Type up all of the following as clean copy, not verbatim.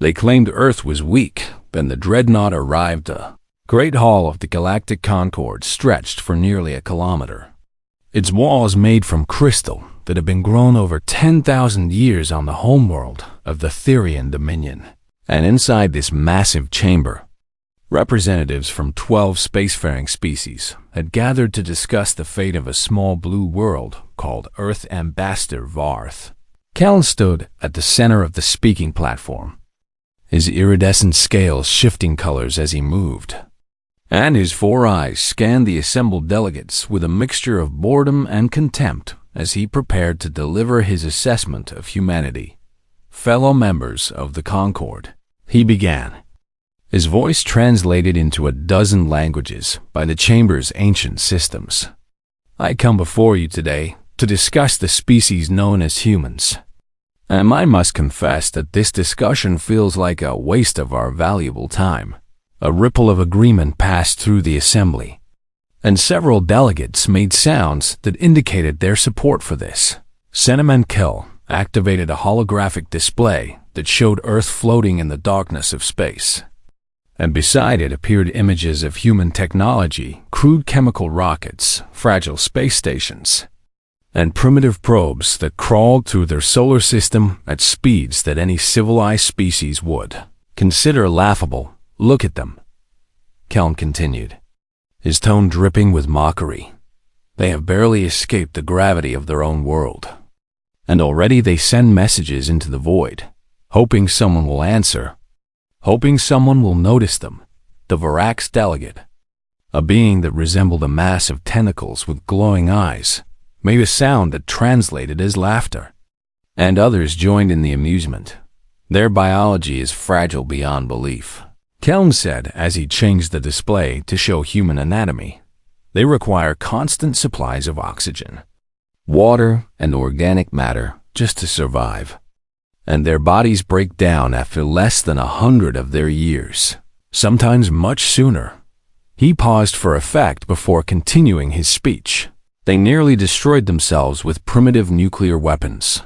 They claimed Earth was weak, and the Dreadnought arrived. The Great Hall of the Galactic Concord stretched for nearly a kilometer. Its walls made from crystal that had been grown over 10,000 years on the homeworld of the Therian Dominion. And inside this massive chamber, representatives from 12 spacefaring species had gathered to discuss the fate of a small blue world called Earth Ambassador Varth. Cal stood at the center of the speaking platform, his iridescent scales shifting colors as he moved, and his 4 eyes scanned the assembled delegates with a mixture of boredom and contempt as he prepared to deliver his assessment of humanity. Fellow members of the Concord, he began, his voice translated into a dozen languages by the Chamber's ancient systems. I come before you today to discuss the species known as humans. And I must confess that this discussion feels like a waste of our valuable time. A ripple of agreement passed through the assembly, and several delegates made sounds that indicated their support for this. Sentiment Kill activated a holographic display that showed Earth floating in the darkness of space, and beside it appeared images of human technology, crude chemical rockets, fragile space stations, and primitive probes that crawled through their solar system at speeds that any civilized species would consider laughable. Look at them, Kelm continued, his tone dripping with mockery. They have barely escaped the gravity of their own world, and already they send messages into the void, hoping someone will answer, hoping someone will notice them. The Varax delegate, a being that resembled a mass of tentacles with glowing eyes, made a sound that translated as laughter, and others joined in the amusement. Their biology is fragile beyond belief, Kelm said as he changed the display to show human anatomy. They require constant supplies of oxygen, water, and organic matter just to survive, and their bodies break down after less than 100 of their years, sometimes much sooner. He paused for effect before continuing his speech. They nearly destroyed themselves with primitive nuclear weapons,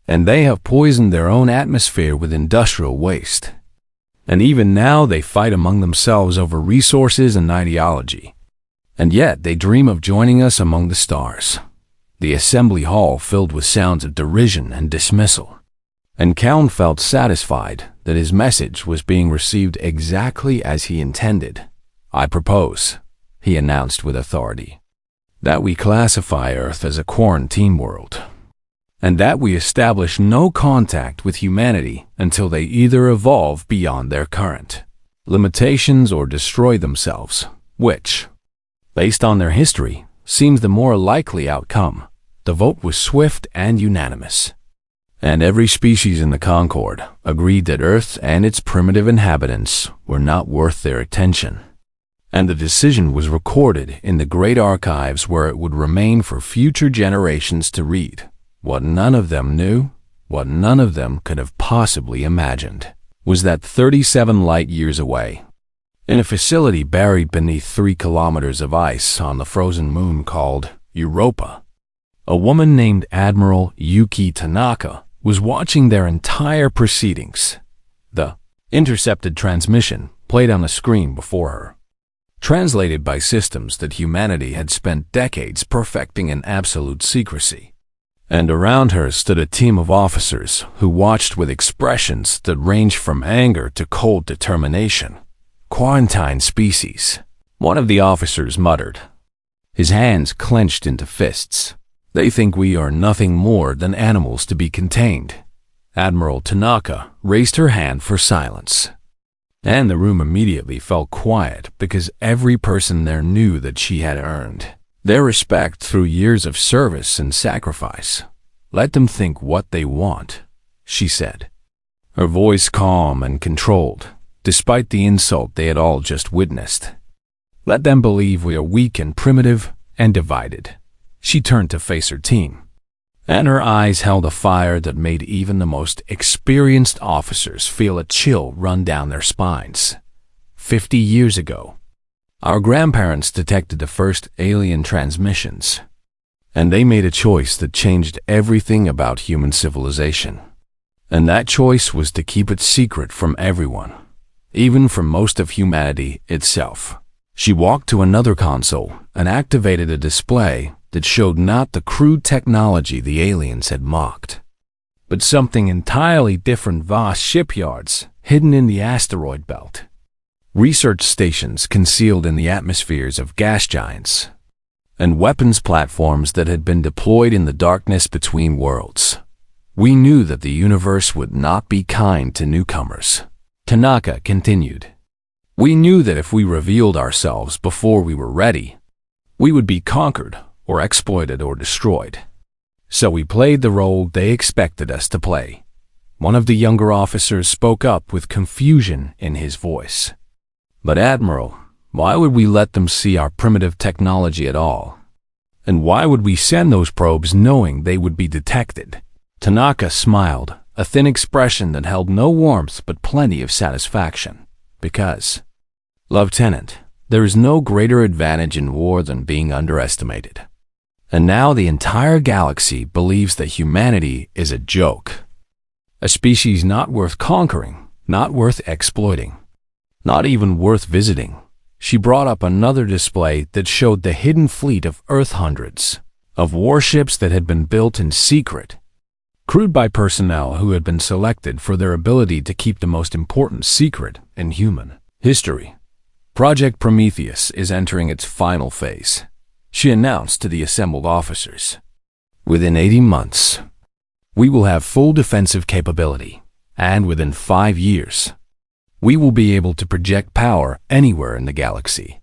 and they have poisoned their own atmosphere with industrial waste. And even now they fight among themselves over resources and ideology. And yet they dream of joining us among the stars. The assembly hall filled with sounds of derision and dismissal, and Caln felt satisfied that his message was being received exactly as he intended. I propose, he announced with authority, that we classify Earth as a quarantine world, and that we establish no contact with humanity until they either evolve beyond their current limitations or destroy themselves, which, based on their history, seems the more likely outcome. The vote was swift and unanimous, and every species in the Concord agreed that Earth and its primitive inhabitants were not worth their attention. And the decision was recorded in the great archives where it would remain for future generations to read. What none of them knew, what none of them could have possibly imagined, was that 37 light years away, in a facility buried beneath 3 kilometers of ice on the frozen moon called Europa, a woman named Admiral Yuki Tanaka was watching their entire proceedings. The intercepted transmission played on a screen before her, translated by systems that humanity had spent decades perfecting in absolute secrecy. And around her stood a team of officers who watched with expressions that ranged from anger to cold determination. Quarantine species, one of the officers muttered, his hands clenched into fists. They think we are nothing more than animals to be contained. Admiral Tanaka raised her hand for silence, and the room immediately fell quiet because every person there knew that she had earned their respect through years of service and sacrifice. Let them think what they want, she said, her voice calm and controlled, despite the insult they had all just witnessed. Let them believe we are weak and primitive and divided. She turned to face her team, and her eyes held a fire that made even the most experienced officers feel a chill run down their spines. 50 years ago, our grandparents detected the first alien transmissions, and they made a choice that changed everything about human civilization. And that choice was to keep it secret from everyone, even from most of humanity itself. She walked to another console and activated a display that showed not the crude technology the aliens had mocked, but something entirely different: vast shipyards hidden in the asteroid belt, research stations concealed in the atmospheres of gas giants, and weapons platforms that had been deployed in the darkness between worlds. We knew that the universe would not be kind to newcomers. Tanaka continued. We knew that if we revealed ourselves before we were ready, we would be conquered or exploited or destroyed. So we played the role they expected us to play. One of the younger officers spoke up with confusion in his voice. But Admiral, why would we let them see our primitive technology at all? And why would we send those probes knowing they would be detected? Tanaka smiled, a thin expression that held no warmth but plenty of satisfaction. Because, Lieutenant, there is no greater advantage in war than being underestimated. And now the entire galaxy believes that humanity is a joke. A species not worth conquering, not worth exploiting, not even worth visiting. She brought up another display that showed the hidden fleet of Earth hundreds of warships that had been built in secret, crewed by personnel who had been selected for their ability to keep the most important secret in human history. Project Prometheus is entering its final phase, she announced to the assembled officers. Within 80 months, we will have full defensive capability, and within 5 years, we will be able to project power anywhere in the galaxy.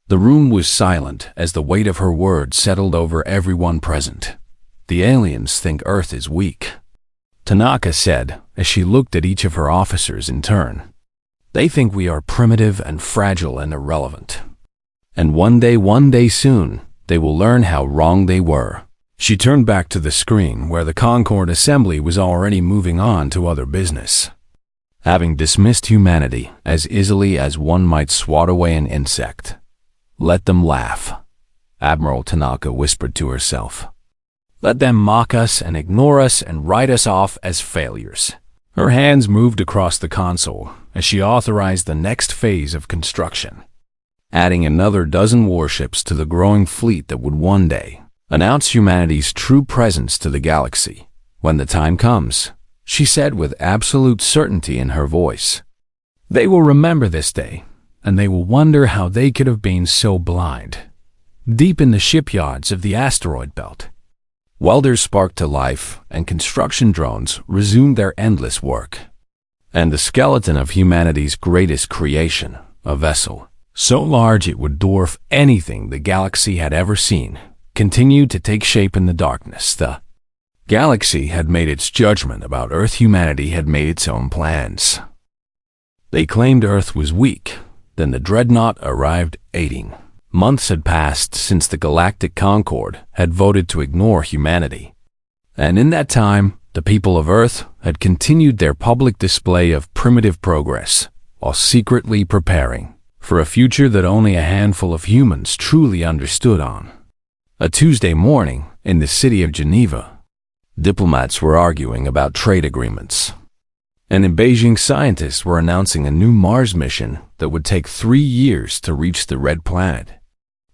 The room was silent as the weight of her words settled over everyone present. The aliens think Earth is weak, Tanaka said as she looked at each of her officers in turn. They think we are primitive and fragile and irrelevant. And one day soon, they will learn how wrong they were. She turned back to the screen where the Concord assembly was already moving on to other business. Having dismissed humanity as easily as one might swat away an insect. Let them laugh, Admiral Tanaka whispered to herself. Let them mock us and ignore us and write us off as failures. Her hands moved across the console as she authorized the next phase of construction, adding another dozen warships to the growing fleet that would one day announce humanity's true presence to the galaxy. When the time comes, she said with absolute certainty in her voice, they will remember this day, and they will wonder how they could have been so blind. Deep in the shipyards of the asteroid belt, welders sparked to life and construction drones resumed their endless work. And the skeleton of humanity's greatest creation, a vessel so large it would dwarf anything the galaxy had ever seen, continued to take shape in the darkness. The galaxy had made its judgment about Earth. Humanity had made its own plans. They claimed Earth was weak. Then the Dreadnought arrived aiding. Months had passed since the Galactic Concord had voted to ignore humanity. And in that time, the people of Earth had continued their public display of primitive progress, while secretly preparing for a future that only a handful of humans truly understood on. A Tuesday morning, in the city of Geneva, diplomats were arguing about trade agreements. And in Beijing, scientists were announcing a new Mars mission that would take 3 years to reach the Red Planet.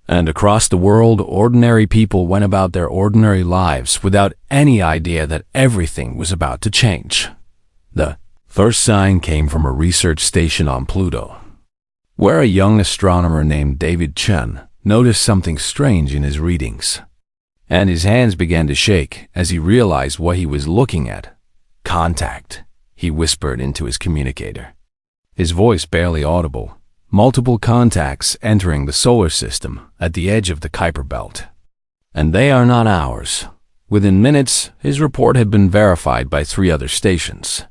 And across the world, ordinary people went about their ordinary lives without any idea that everything was about to change. The first sign came from a research station on Pluto, where a young astronomer named David Chen noticed something strange in his readings. And his hands began to shake as he realized what he was looking at. Contact, he whispered into his communicator, his voice barely audible. Multiple contacts entering the solar system at the edge of the Kuiper Belt. And they are not ours. Within minutes, his report had been verified by 3 other stations.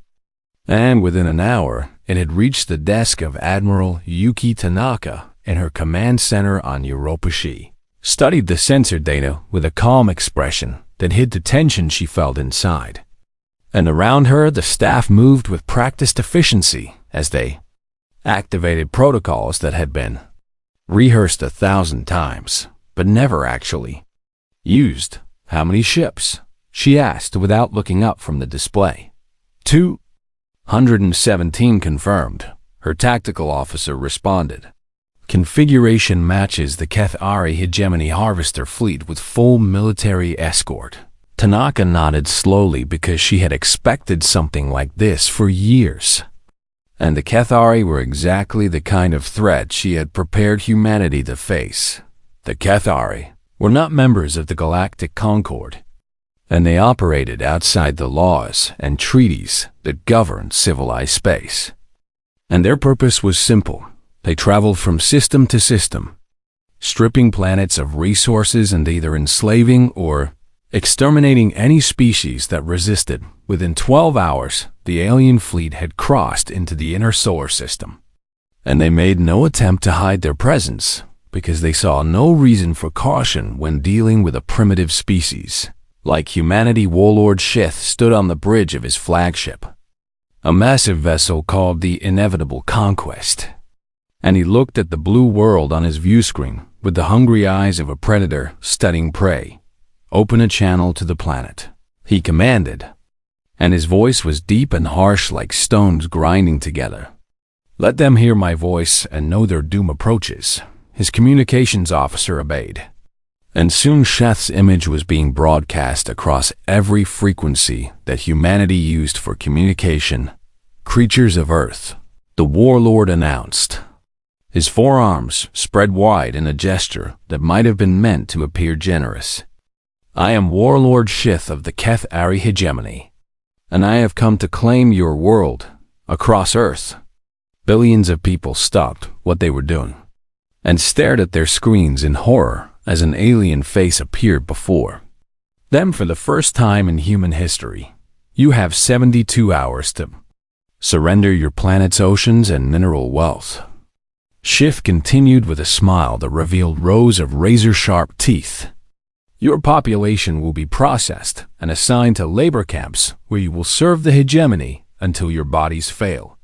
And within an hour, it had reached the desk of Admiral Yuki Tanaka in her command center on Europa. She studied the sensor data with a calm expression that hid the tension she felt inside. And around her, the staff moved with practiced efficiency as they activated protocols that had been rehearsed 1,000 times, but never actually used. How many ships? She asked without looking up from the display. 217 confirmed, her tactical officer responded. Configuration matches the HFY Hegemony Harvester fleet with full military escort. Tanaka nodded slowly because she had expected something like this for years. And the HFY were exactly the kind of threat she had prepared humanity to face. The HFY were not members of the Galactic Concord, and they operated outside the laws and treaties that govern civilized space. And their purpose was simple. They traveled from system to system, stripping planets of resources and either enslaving or exterminating any species that resisted. Within 12 hours, the alien fleet had crossed into the inner solar system, and they made no attempt to hide their presence because they saw no reason for caution when dealing with a primitive species. Like humanity, Warlord Shith stood on the bridge of his flagship, a massive vessel called the Inevitable Conquest, and he looked at the blue world on his view screen with the hungry eyes of a predator studying prey. Open a channel to the planet, he commanded, and his voice was deep and harsh like stones grinding together. Let them hear my voice and know their doom approaches. His communications officer obeyed, and soon Sheth's image was being broadcast across every frequency that humanity used for communication. Creatures of Earth, the warlord announced, his forearms spread wide in a gesture that might have been meant to appear generous. I am Warlord Shith of the HFY Hegemony, and I have come to claim your world across Earth. Billions of people stopped what they were doing and stared at their screens in horror as an alien face appeared before them for the first time in human history. You have 72 hours to surrender your planet's oceans and mineral wealth. Schiff continued with a smile that revealed rows of razor-sharp teeth. Your population will be processed and assigned to labor camps where you will serve the hegemony until your bodies fail.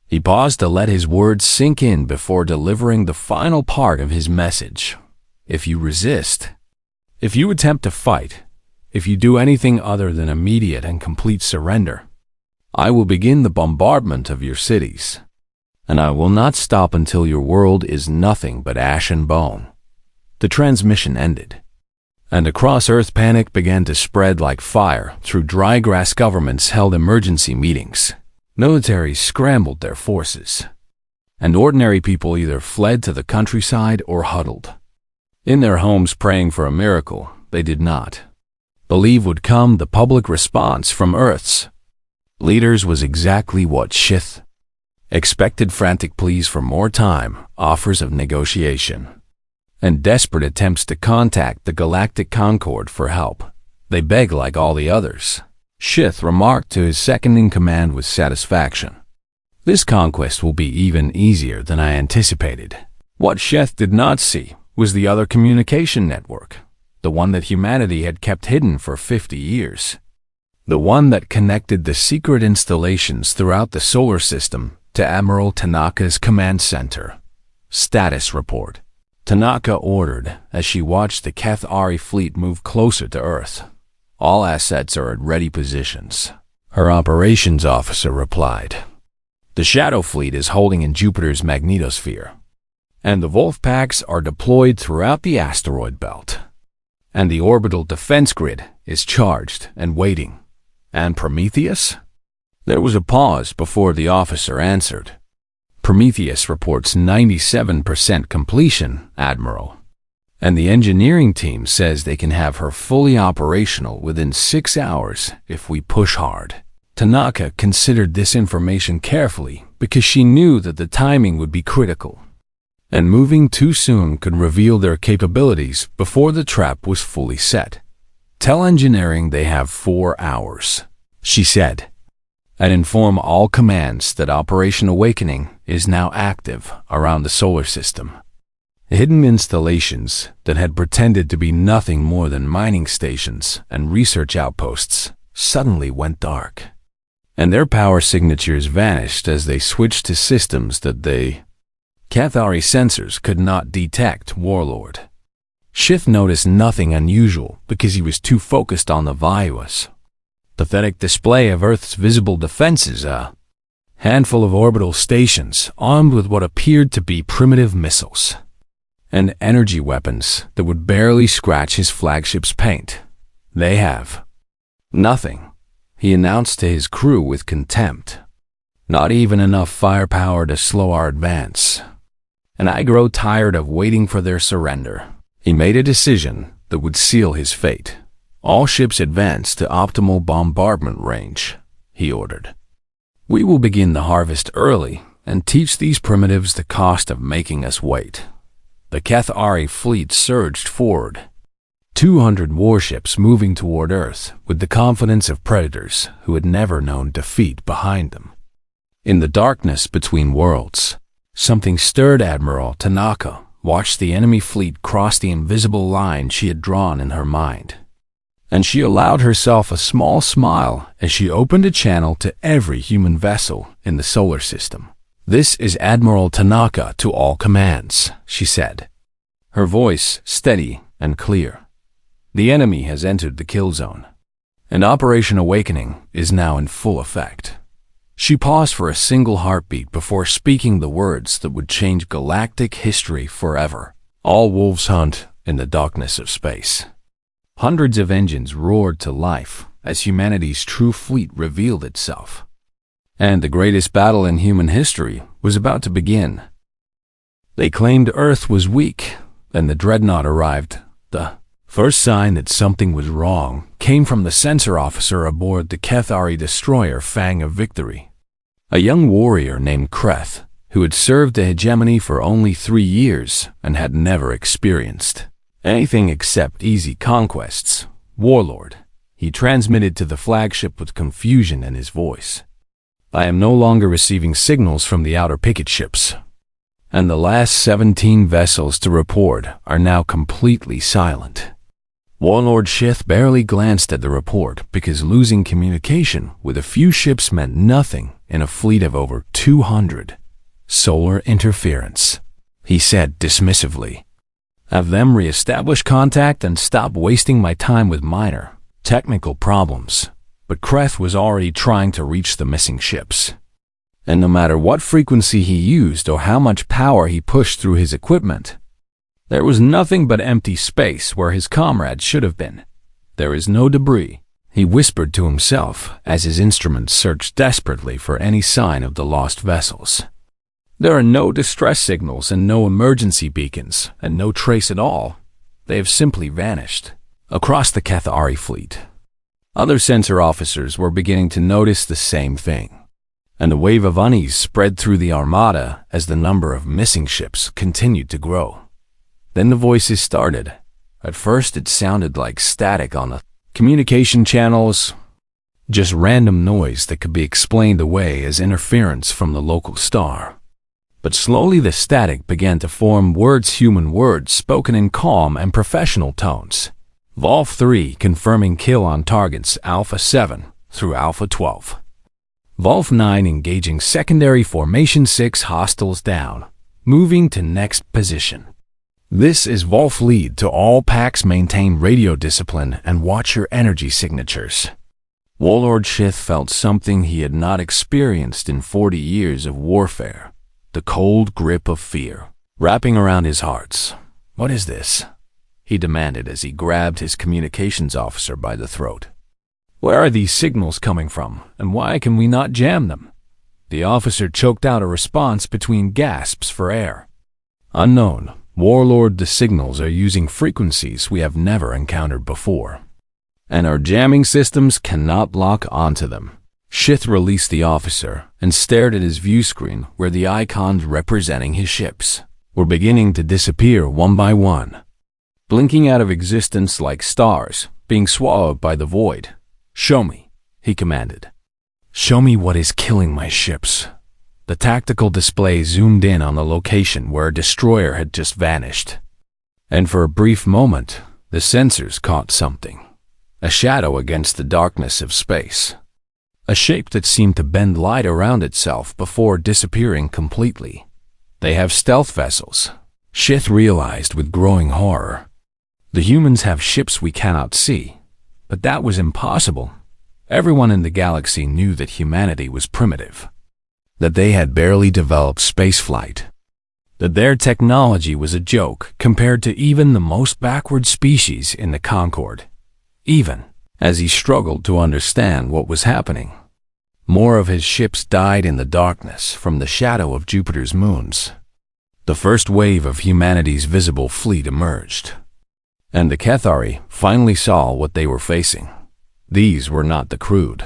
He paused to let his words sink in before delivering the final part of his message. If you resist, if you attempt to fight, if you do anything other than immediate and complete surrender, I will begin the bombardment of your cities, and I will not stop until your world is nothing but ash and bone. The transmission ended, and across Earth panic began to spread like fire through dry grass. Governments held emergency meetings. Militaries scrambled their forces, and ordinary people either fled to the countryside or huddled in their homes praying for a miracle they did not believe would come. The public response from Earth's leaders was exactly what Shith expected: frantic pleas for more time, offers of negotiation, and desperate attempts to contact the Galactic Concord for help. They begged like all the others. Shith remarked to his second-in-command with satisfaction. This conquest will be even easier than I anticipated. What Shith did not see was the other communication network, the one that humanity had kept hidden for 50 years. The one that connected the secret installations throughout the solar system to Admiral Tanaka's command center. Status report. Tanaka ordered as she watched the HFY fleet move closer to Earth. All assets are at ready positions. Her operations officer replied. The Shadow Fleet is holding in Jupiter's magnetosphere, and the Wolf Packs are deployed throughout the asteroid belt. And the orbital defense grid is charged and waiting. And Prometheus? There was a pause before the officer answered. Prometheus reports 97% completion, Admiral. And the engineering team says they can have her fully operational within 6 hours if we push hard. Tanaka considered this information carefully because she knew that the timing would be critical, and moving too soon could reveal their capabilities before the trap was fully set. Tell engineering they have 4 hours, she said, and inform all commands that Operation Awakening is now active around the solar system. Hidden installations that had pretended to be nothing more than mining stations and research outposts suddenly went dark, and their power signatures vanished as they switched to systems that the HFY sensors could not detect. Warlord Shith noticed nothing unusual because he was too focused on the virus. pathetic display of Earth's visible defenses, a handful of orbital stations armed with what appeared to be primitive missiles and energy weapons that would barely scratch his flagship's paint. They have nothing, he announced to his crew with contempt. Not even enough firepower to slow our advance. And I grow tired of waiting for their surrender. He made a decision that would seal his fate. All ships advance to optimal bombardment range, he ordered. We will begin the harvest early and teach these primitives the cost of making us wait. The Cathari fleet surged forward, 200 warships moving toward Earth with the confidence of predators who had never known defeat behind them. In the darkness between worlds, something stirred. Admiral Tanaka watched the enemy fleet cross the invisible line she had drawn in her mind, and she allowed herself a small smile as she opened a channel to every human vessel in the solar system. "This is Admiral Tanaka to all commands," she said, her voice steady and clear. "The enemy has entered the kill zone, and Operation Awakening is now in full effect." She paused for a single heartbeat before speaking the words that would change galactic history forever. All wolves hunt in the darkness of space. Hundreds of engines roared to life as humanity's true fleet revealed itself. And the greatest battle in human history was about to begin. They claimed Earth was weak, and the Dreadnought arrived. The first sign that something was wrong came from the sensor officer aboard the Cathari destroyer Fang of Victory, a young warrior named Kreth, who had served the hegemony for only 3 years and had never experienced anything except easy conquests. "Warlord," he transmitted to the flagship with confusion in his voice. "I am no longer receiving signals from the outer picket ships, and the last 17 vessels to report are now completely silent." Warlord Shith barely glanced at the report because losing communication with a few ships meant nothing in a fleet of over 200. "Solar interference," he said dismissively. "Have them reestablish contact and stop wasting my time with minor technical problems." But Kreth was already trying to reach the missing ships. And no matter what frequency he used or how much power he pushed through his equipment, there was nothing but empty space where his comrades should have been. "There is no debris," he whispered to himself as his instruments searched desperately for any sign of the lost vessels. "There are no distress signals and no emergency beacons, and no trace at all. They have simply vanished." Across the Cathari fleet, other sensor officers were beginning to notice the same thing, and a wave of unease spread through the armada as the number of missing ships continued to grow. Then the voices started. At first it sounded like static on the communication channels, just random noise that could be explained away as interference from the local star. But slowly the static began to form words, human words spoken in calm and professional tones. Vol 3 confirming kill on targets Alpha 7 through Alpha 12. Vol 9 engaging secondary formation 6 hostiles down, moving to next position. This is Wolf lead to all packs. Maintain radio discipline and watch your energy signatures. Warlord Shith felt something he had not experienced in 40 years of warfare. The cold grip of fear wrapping around his heart. "What is this?" he demanded as he grabbed his communications officer by the throat. "Where are these signals coming from, and why can we not jam them?" The officer choked out a response between gasps for air. "Unknown. Warlord, the signals are using frequencies we have never encountered before, and our jamming systems cannot lock onto them." Shith released the officer and stared at his view screen where the icons representing his ships were beginning to disappear one by one, blinking out of existence like stars being swallowed by the void. "Show me," he commanded. "Show me what is killing my ships." The tactical display zoomed in on the location where a destroyer had just vanished. And for a brief moment, the sensors caught something. A shadow against the darkness of space. A shape that seemed to bend light around itself before disappearing completely. "They have stealth vessels," Shith realized with growing horror. "The humans have ships we cannot see, but that was impossible. Everyone in the galaxy knew that humanity was primitive, that they had barely developed spaceflight, that their technology was a joke compared to even the most backward species in the Concord. Even as he struggled to understand what was happening, more of his ships died in the darkness from the shadow of Jupiter's moons. The first wave of humanity's visible fleet emerged, and the Cathari finally saw what they were facing. These were not the crude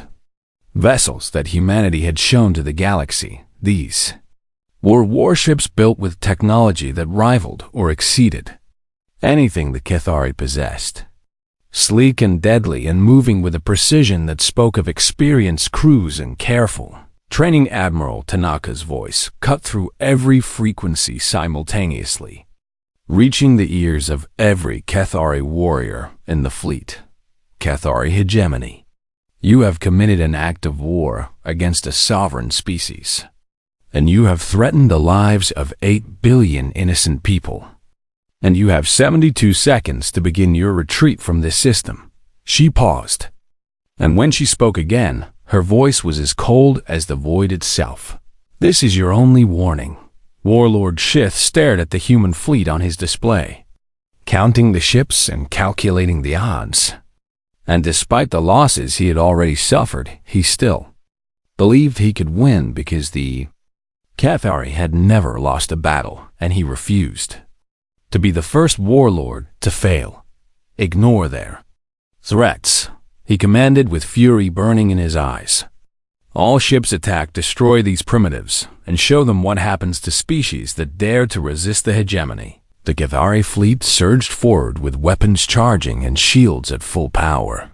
vessels that humanity had shown to the galaxy. These were warships built with technology that rivaled or exceeded anything the Cathari possessed. Sleek and deadly and moving with a precision that spoke of experienced crews and careful training. Admiral Tanaka's voice cut through every frequency simultaneously, reaching the ears of every Cathari warrior in the fleet. Cathari hegemony. You have committed an act of war against a sovereign species, and you have threatened the lives of 8 billion innocent people. And you have 72 seconds to begin your retreat from this system. She paused, and when she spoke again, her voice was as cold as the void itself. This is your only warning. Warlord Shith stared at the human fleet on his display, counting the ships and calculating the odds. And despite the losses he had already suffered, he still believed he could win because the Cathari had never lost a battle, and he refused to be the first warlord to fail. Ignore their threats, he commanded with fury burning in his eyes. All ships attack, destroy these primitives, and show them what happens to species that dare to resist the hegemony. The Cathari fleet surged forward with weapons charging and shields at full power.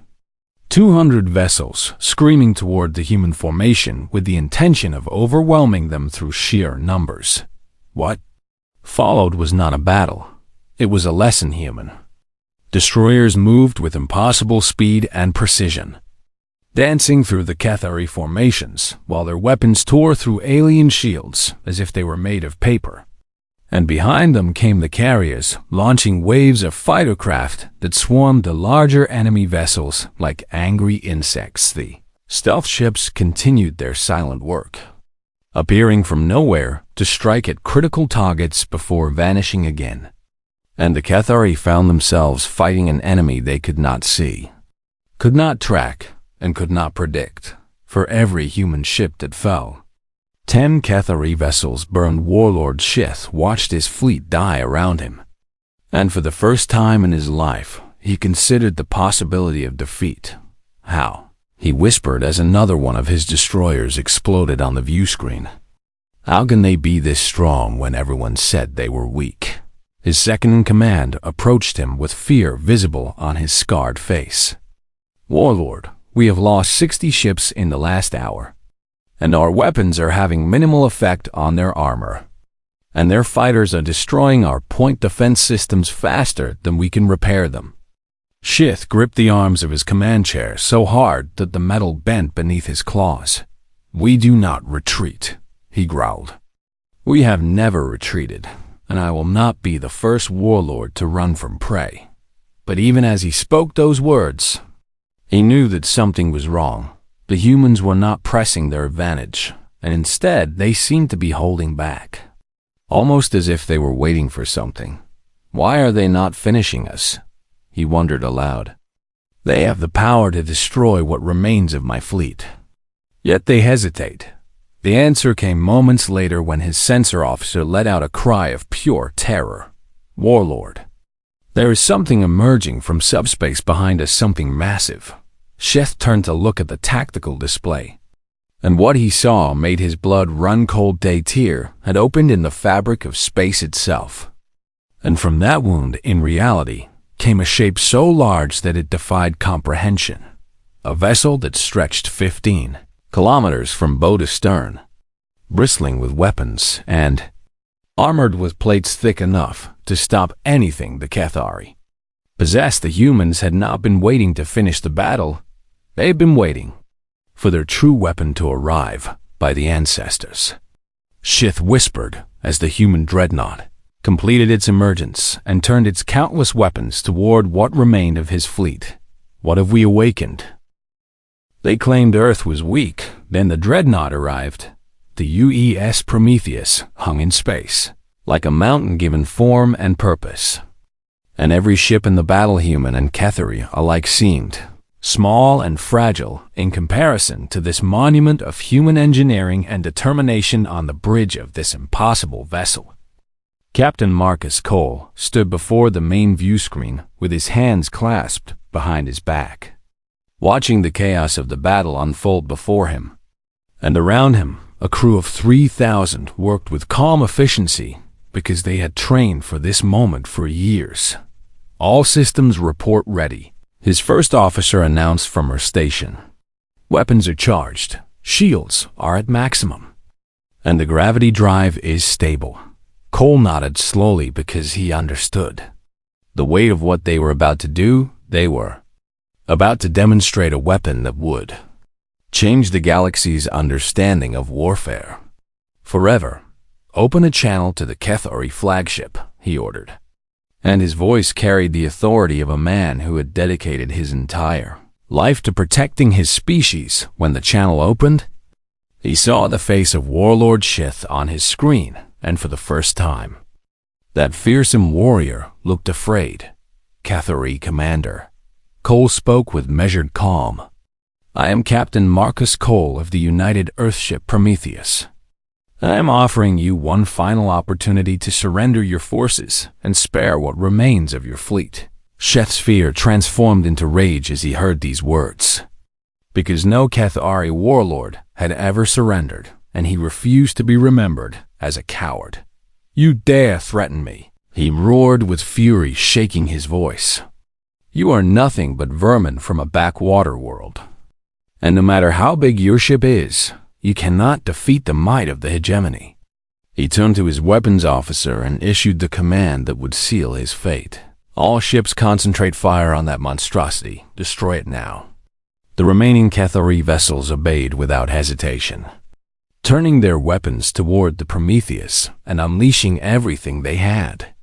200 vessels screaming toward the human formation with the intention of overwhelming them through sheer numbers. What followed was not a battle. It was a lesson human. Destroyers moved with impossible speed and precision, dancing through the Cathari formations while their weapons tore through alien shields as if they were made of paper. And behind them came the carriers, launching waves of fighter craft that swarmed the larger enemy vessels like angry insects. The stealth ships continued their silent work, appearing from nowhere to strike at critical targets before vanishing again. And the Cathari found themselves fighting an enemy they could not see, could not track, and could not predict. For every human ship that fell, 10 Cathari vessels burned. Warlord Shith watched his fleet die around him, and for the first time in his life, he considered the possibility of defeat. How? He whispered as another one of his destroyers exploded on the view screen. How can they be this strong when everyone said they were weak? His second-in-command approached him with fear visible on his scarred face. Warlord, we have lost 60 ships in the last hour, and our weapons are having minimal effect on their armor, and their fighters are destroying our point defense systems faster than we can repair them. Shith gripped the arms of his command chair so hard that the metal bent beneath his claws. We do not retreat, he growled. We have never retreated, and I will not be the first warlord to run from prey. But even as he spoke those words, he knew that something was wrong. The humans were not pressing their advantage, and instead they seemed to be holding back, almost as if they were waiting for something. Why are they not finishing us? He wondered aloud. They have the power to destroy what remains of my fleet, yet they hesitate. The answer came moments later when his sensor officer let out a cry of pure terror. Warlord, there is something emerging from subspace behind us, something massive. Sheth turned to look at the tactical display, and what he saw made his blood run cold. A tear had opened in the fabric of space itself, and from that wound, in reality, came a shape so large that it defied comprehension. A vessel that stretched 15 kilometers from bow to stern, bristling with weapons and armored with plates thick enough to stop anything the Cathari possessed. The humans had not been waiting to finish the battle. They had been waiting for their true weapon to arrive by the ancestors. Shith whispered as the human Dreadnought completed its emergence and turned its countless weapons toward what remained of his fleet. What have we awakened? They claimed Earth was weak. Then the Dreadnought arrived. The UES Prometheus hung in space, like a mountain given form and purpose. And every ship in the battle, human and Cathari alike, seemed small and fragile in comparison to this monument of human engineering and determination on the bridge of this impossible vessel. Captain Marcus Cole stood before the main view screen with his hands clasped behind his back, watching the chaos of the battle unfold before him. And around him, a crew of 3,000 worked with calm efficiency because they had trained for this moment for years. All systems report ready, his first officer announced from her station. Weapons are charged, shields are at maximum, and the gravity drive is stable. Cole nodded slowly because he understood the weight of what they were about to do. They were about to demonstrate a weapon that would change the galaxy's understanding of warfare forever. "Open a channel to the Cathari flagship," he ordered. And his voice carried the authority of a man who had dedicated his entire life to protecting his species. When the channel opened, he saw the face of Warlord Shith on his screen, and for the first time, that fearsome warrior looked afraid. "Cathari Commander." Cole spoke with measured calm. "I am Captain Marcus Cole of the United Earthship Prometheus. I am offering you one final opportunity to surrender your forces and spare what remains of your fleet." Sheth's fear transformed into rage as he heard these words, because no Cathari warlord had ever surrendered, and he refused to be remembered as a coward. "You dare threaten me?" he roared with fury, shaking his voice. "You are nothing but vermin from a backwater world. And no matter how big your ship is, you cannot defeat the might of the hegemony." He turned to his weapons officer and issued the command that would seal his fate. "All ships concentrate fire on that monstrosity. Destroy it now." The remaining Cathari vessels obeyed without hesitation, turning their weapons toward the Prometheus and unleashing everything they had.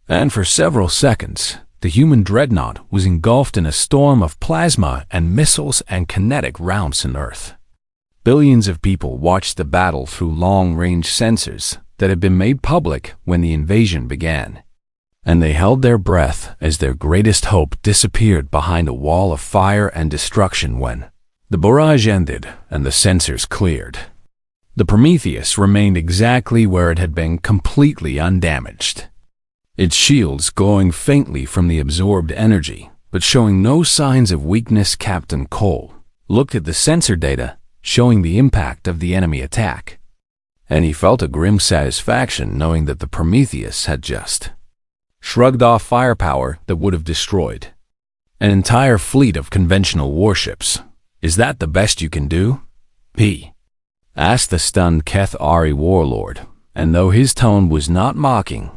And for several seconds, the human Dreadnought was engulfed in a storm of plasma and missiles and kinetic rounds on Earth. Billions of people watched the battle through long-range sensors that had been made public when the invasion began, and they held their breath as their greatest hope disappeared behind a wall of fire and destruction. When the barrage ended and the sensors cleared, the Prometheus remained exactly where it had been, completely undamaged, its shields glowing faintly from the absorbed energy, but showing no signs of weakness. Captain Cole looked at the sensor data showing the impact of the enemy attack, and he felt a grim satisfaction knowing that the Prometheus had just shrugged off firepower that would have destroyed an entire fleet of conventional warships. "Is that the best you can do?" he asked the stunned Cathari warlord, and though his tone was not mocking,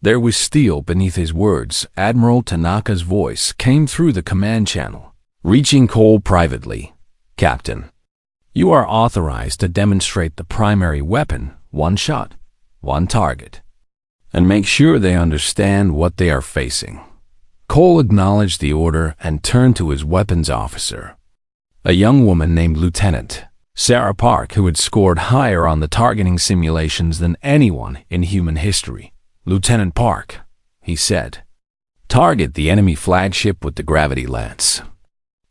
there was steel beneath his words. Admiral Tanaka's voice came through the command channel, reaching Cole privately. "Captain, you are authorized to demonstrate the primary weapon, one shot, one target, and make sure they understand what they are facing." Cole acknowledged the order and turned to his weapons officer, a young woman named Lieutenant Sarah Park, who had scored higher on the targeting simulations than anyone in human history. "Lieutenant Park," he said, "target the enemy flagship with the gravity lance,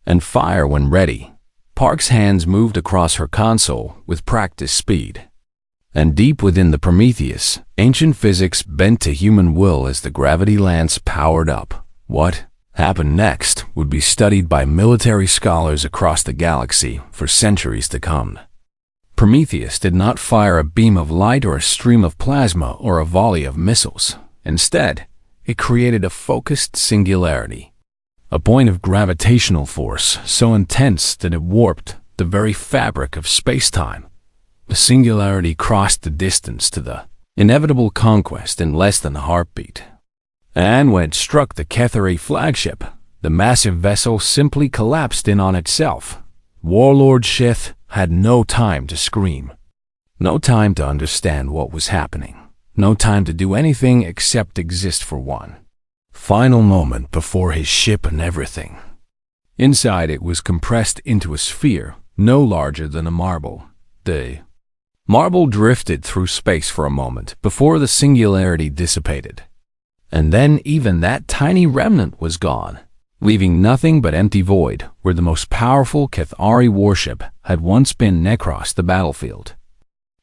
and fire when ready." Park's hands moved across her console with practiced speed, and deep within the Prometheus, ancient physics bent to human will as the gravity lance powered up. What happened next would be studied by military scholars across the galaxy for centuries to come. Prometheus did not fire a beam of light or a stream of plasma or a volley of missiles. Instead, it created a focused singularity, a point of gravitational force so intense that it warped the very fabric of space-time. The singularity crossed the distance to the inevitable conquest in less than a heartbeat. And when it struck the Cathari flagship, the massive vessel simply collapsed in on itself. Warlord Shith had no time to scream, no time to understand what was happening, no time to do anything except exist for one final moment before his ship and everything Inside it was compressed into a sphere no larger than a marble. The marble drifted through space for a moment before the singularity dissipated. And then even that tiny remnant was gone, leaving nothing but empty void where the most powerful HFY warship had once been across the battlefield.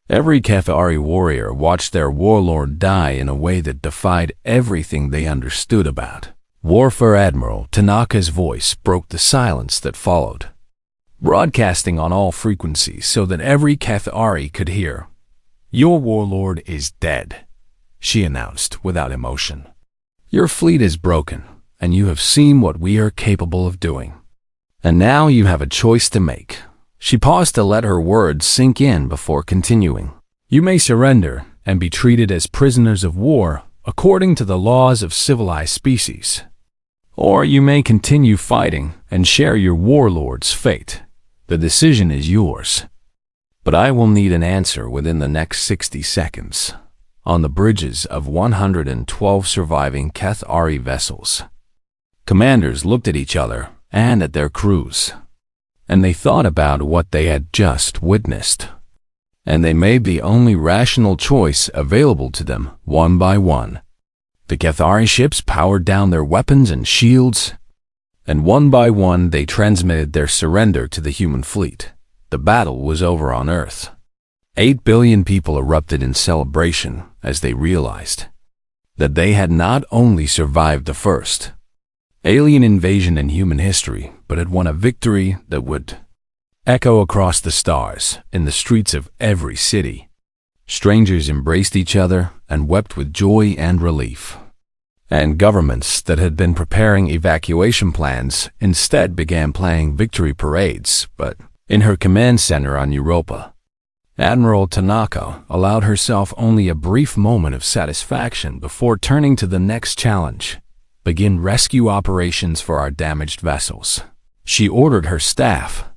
Every HFY warrior watched their warlord die in a way that defied everything they understood about war. For Admiral Tanaka's voice broke the silence that followed, broadcasting on all frequencies so that every HFY could hear. "Your warlord is dead," she announced without emotion. "Your fleet is broken, and you have seen what we are capable of doing. And now you have a choice to make." She paused to let her words sink in before continuing. "You may surrender and be treated as prisoners of war according to the laws of civilized species. Or you may continue fighting and share your warlord's fate. The decision is yours. But I will need an answer within the next 60 seconds. On the bridges of 112 surviving HFY vessels." Commanders looked at each other and at their crews, and they thought about what they had just witnessed. And they made the only rational choice available to them one by one. The HFY ships powered down their weapons and shields, and one by one they transmitted their surrender to the human fleet. The battle was over on Earth. 8 billion people erupted in celebration as they realized that they had not only survived the first alien invasion in human history, but had won a victory that would echo across the stars in the streets of every city. Strangers embraced each other and wept with joy and relief. And governments that had been preparing evacuation plans instead began planning victory parades. But in her command center on Europa, Admiral Tanaka allowed herself only a brief moment of satisfaction before turning to the next challenge: begin rescue operations for our damaged vessels. She ordered her staff,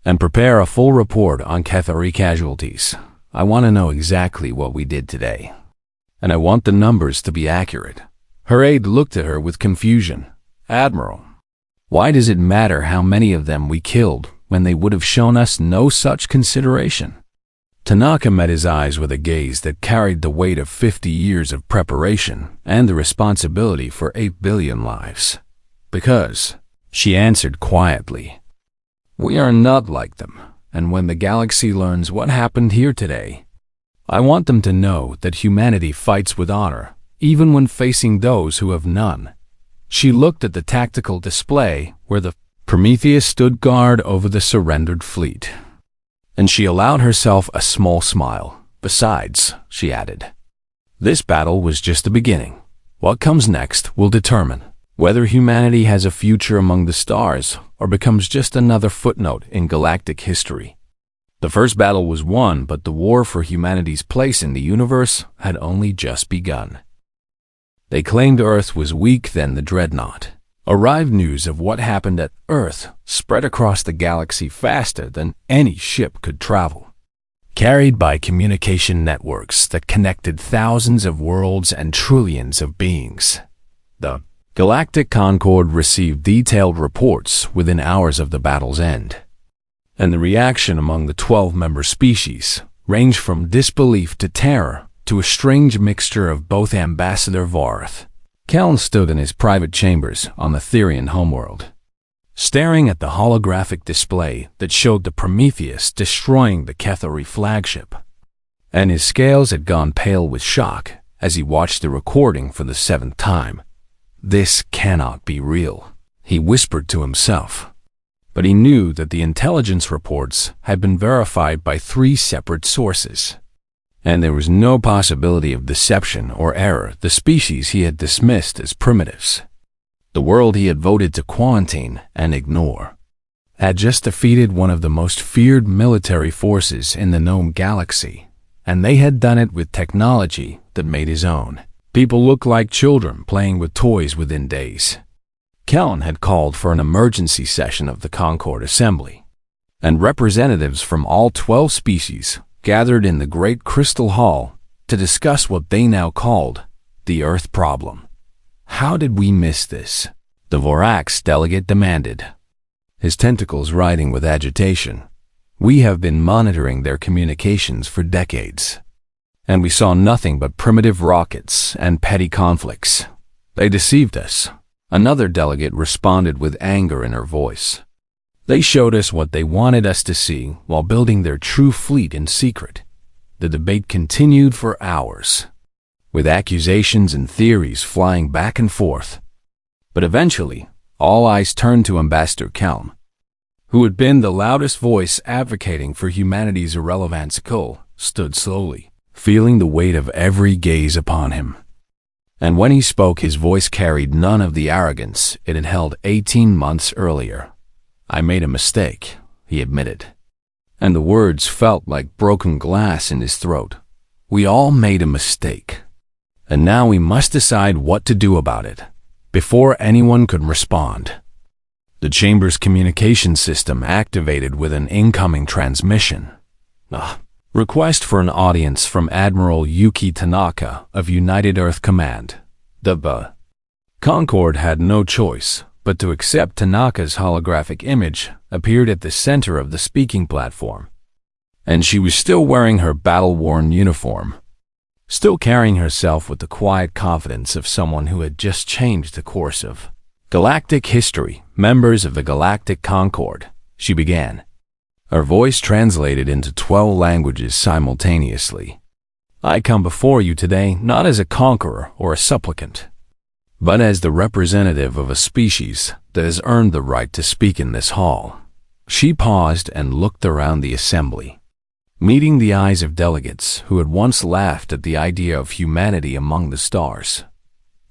and prepare a full report on HFY casualties. I want to know exactly what we did today, and I want the numbers to be accurate. Her aide looked at her with confusion. "Admiral, why does it matter how many of them we killed when they would have shown us no such consideration?" Tanaka met his eyes with a gaze that carried the weight of 50 years of preparation and the responsibility for 8 billion lives. "Because," she answered quietly, "we are not like them, and when the galaxy learns what happened here today, I want them to know that humanity fights with honor, even when facing those who have none." She looked at the tactical display where the Prometheus stood guard over the surrendered fleet, and she allowed herself a small smile. "Besides," she added, "this battle was just the beginning. What comes next will determine whether humanity has a future among the stars or becomes just another footnote in galactic history. The first battle was won, but the war for humanity's place in the universe had only just begun." They claimed Earth was weak. Then the Dreadnought arrived. News of what happened at Earth spread across the galaxy faster than any ship could travel, carried by communication networks that connected thousands of worlds and trillions of beings. The Galactic Concord received detailed reports within hours of the battle's end, and the reaction among the 12-member species ranged from disbelief to terror to a strange mixture of both. Ambassador Varth Keln stood in his private chambers on the Therian homeworld, staring at the holographic display that showed the Prometheus destroying the HFY flagship, and his scales had gone pale with shock as he watched the recording for the 7th time. "This cannot be real," he whispered to himself. But he knew that the intelligence reports had been verified by 3 separate sources, and there was no possibility of deception or error. The species he had dismissed as primitives, the world he had voted to quarantine and ignore, had just defeated one of the most feared military forces in the known galaxy, and they had done it with technology that made his own. People looked like children playing with toys within days. Keln had called for an emergency session of the Concord Assembly, and representatives from all 12 species gathered in the Great Crystal Hall to discuss what they now called the Earth problem. "How did we miss this?" the Vorax delegate demanded. his tentacles writhing with agitation. We have been monitoring their communications for decades, and we saw nothing but primitive rockets and petty conflicts. They deceived us. Another delegate responded with anger in her voice. They showed us what they wanted us to see while building their true fleet in secret. The debate continued for hours, with accusations and theories flying back and forth. But eventually, all eyes turned to Ambassador Calm, who had been the loudest voice advocating for humanity's irrelevance. Cole stood slowly, feeling the weight of every gaze upon him. And when he spoke, his voice carried none of the arrogance it had held 18 months earlier. "I made a mistake," he admitted, and the words felt like broken glass in his throat. "We all made a mistake, and now we must decide what to do about it." Before anyone could respond, the chamber's communication system activated with an incoming transmission. Request for an audience from Admiral Yuki Tanaka of United Earth Command. The Concorde had no choice but to accept. Tanaka's holographic image appeared at the center of the speaking platform, and she was still wearing her battle-worn uniform, still carrying herself with the quiet confidence of someone who had just changed the course of galactic history. "Members of the Galactic Concorde," she began. Her voice translated into 12 languages simultaneously. "I come before you today not as a conqueror or a supplicant, but as the representative of a species that has earned the right to speak in this hall." She paused and looked around the assembly, meeting the eyes of delegates who had once laughed at the idea of humanity among the stars.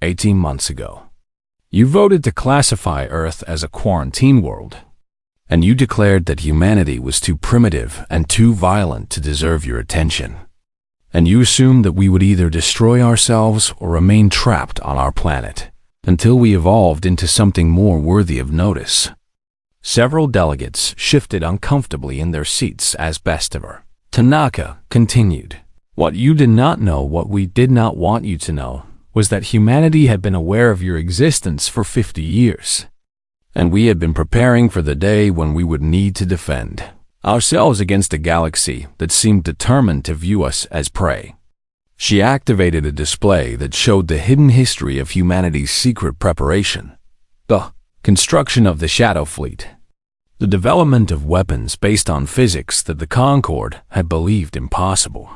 18 months ago, you voted to classify Earth as a quarantine world, and you declared that humanity was too primitive and too violent to deserve your attention. And you assumed that we would either destroy ourselves or remain trapped on our planet until we evolved into something more worthy of notice. Several delegates shifted uncomfortably in their seats as best ever. Tanaka continued. "What you did not know, what we did not want you to know, was that humanity had been aware of your existence for 50 years. And we had been preparing for the day when we would need to defend ourselves against a galaxy that seemed determined to view us as prey." She activated a display that showed the hidden history of humanity's secret preparation. The construction of the Shadow Fleet. The development of weapons based on physics that the Concorde had believed impossible.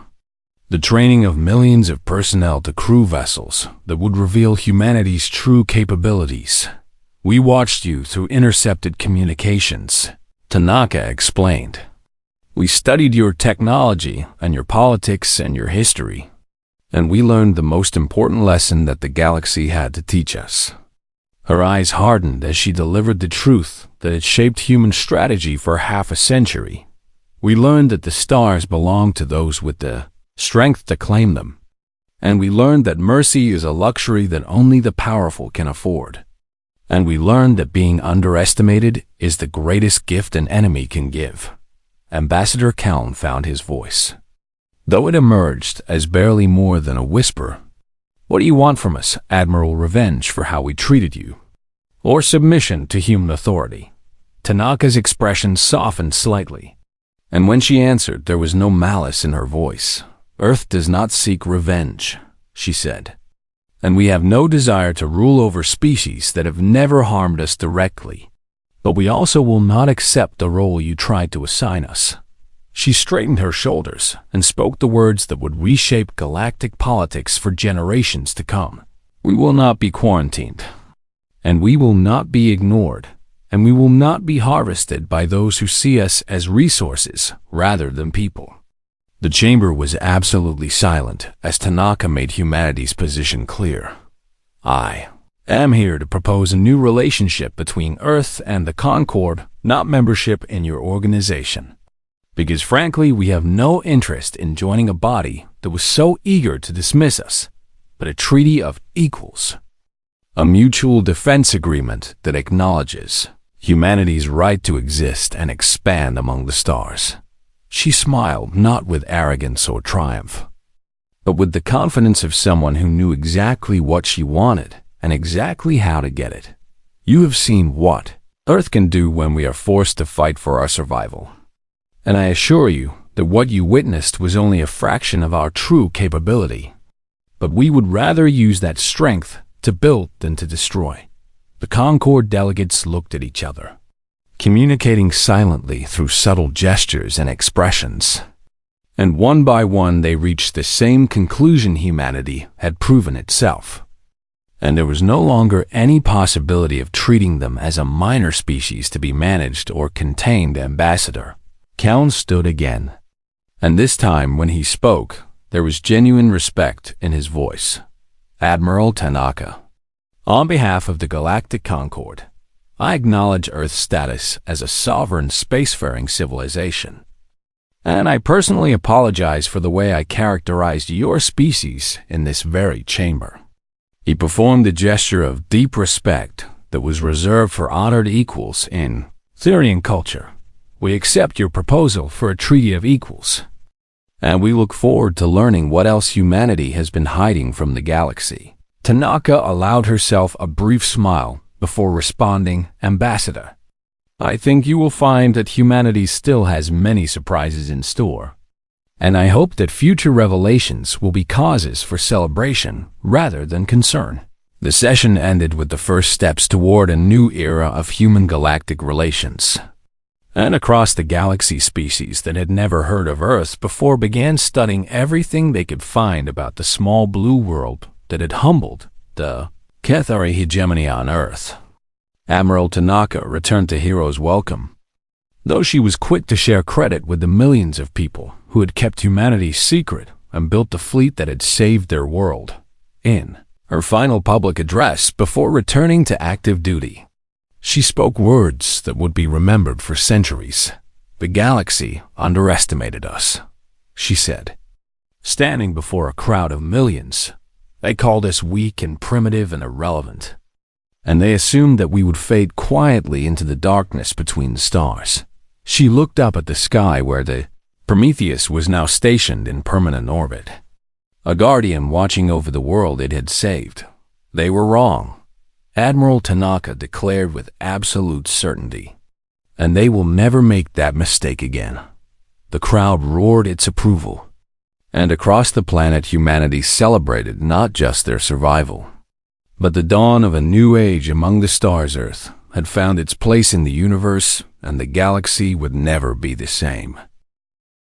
The training of millions of personnel to crew vessels that would reveal humanity's true capabilities. "We watched you through intercepted communications," Tanaka explained. "We studied your technology and your politics and your history, and we learned the most important lesson that the galaxy had to teach us." Her eyes hardened as she delivered the truth that had shaped human strategy for half a century. "We learned that the stars belong to those with the strength to claim them, and we learned that mercy is a luxury that only the powerful can afford. And we learned that being underestimated is the greatest gift an enemy can give." Ambassador Calm found his voice, though it emerged as barely more than a whisper. "What do you want from us, Admiral? Revenge for how we treated you, or submission to human authority?" Tanaka's expression softened slightly, and when she answered, there was no malice in her voice. "Earth does not seek revenge," she said, "and we have no desire to rule over species that have never harmed us directly. But we also will not accept the role you tried to assign us." She straightened her shoulders and spoke the words that would reshape galactic politics for generations to come. "We will not be quarantined, and we will not be ignored, and we will not be harvested by those who see us as resources rather than people." The chamber was absolutely silent as Tanaka made humanity's position clear. "I am here to propose a new relationship between Earth and the Concorde, not membership in your organization. Because frankly, we have no interest in joining a body that was so eager to dismiss us, but a treaty of equals. A mutual defense agreement that acknowledges humanity's right to exist and expand among the stars." She smiled, not with arrogance or triumph, but with the confidence of someone who knew exactly what she wanted and exactly how to get it. "You have seen what Earth can do when we are forced to fight for our survival. And I assure you that what you witnessed was only a fraction of our true capability. But we would rather use that strength to build than to destroy. The Concord delegates looked at each other, communicating silently through subtle gestures and expressions. And one by one they reached the same conclusion: humanity had proven itself. And there was no longer any possibility of treating them as a minor species to be managed or contained. Ambassador Count stood again. And this time when he spoke, there was genuine respect in his voice. Admiral Tanaka, on behalf of the Galactic Concord, I acknowledge Earth's status as a sovereign spacefaring civilization. And I personally apologize for the way I characterized your species in this very chamber. He performed a gesture of deep respect that was reserved for honored equals in theory and culture. We accept your proposal for a treaty of equals, and we look forward to learning what else humanity has been hiding from the galaxy. Tanaka allowed herself a brief smile before responding, Ambassador, I think you will find that humanity still has many surprises in store. And I hope that future revelations will be causes for celebration rather than concern. The session ended with the first steps toward a new era of human-galactic relations. And across the galaxy, species that had never heard of Earth before began studying everything they could find about the small blue world that had humbled the Cathari hegemony on Earth. Admiral Tanaka returned to Hero's welcome, though she was quick to share credit with the millions of people who had kept humanity secret and built the fleet that had saved their world. In her final public address before returning to active duty, she spoke words that would be remembered for centuries. The galaxy underestimated us, she said. Standing before a crowd of millions, they called us weak and primitive and irrelevant, and they assumed that we would fade quietly into the darkness between the stars. She looked up at the sky where the Prometheus was now stationed in permanent orbit, a guardian watching over the world it had saved. They were wrong, Admiral Tanaka declared with absolute certainty, and they will never make that mistake again. The crowd roared its approval, and across the planet humanity celebrated not just their survival, but the dawn of a new age among the stars. Earth had found its place in the universe, and the galaxy would never be the same.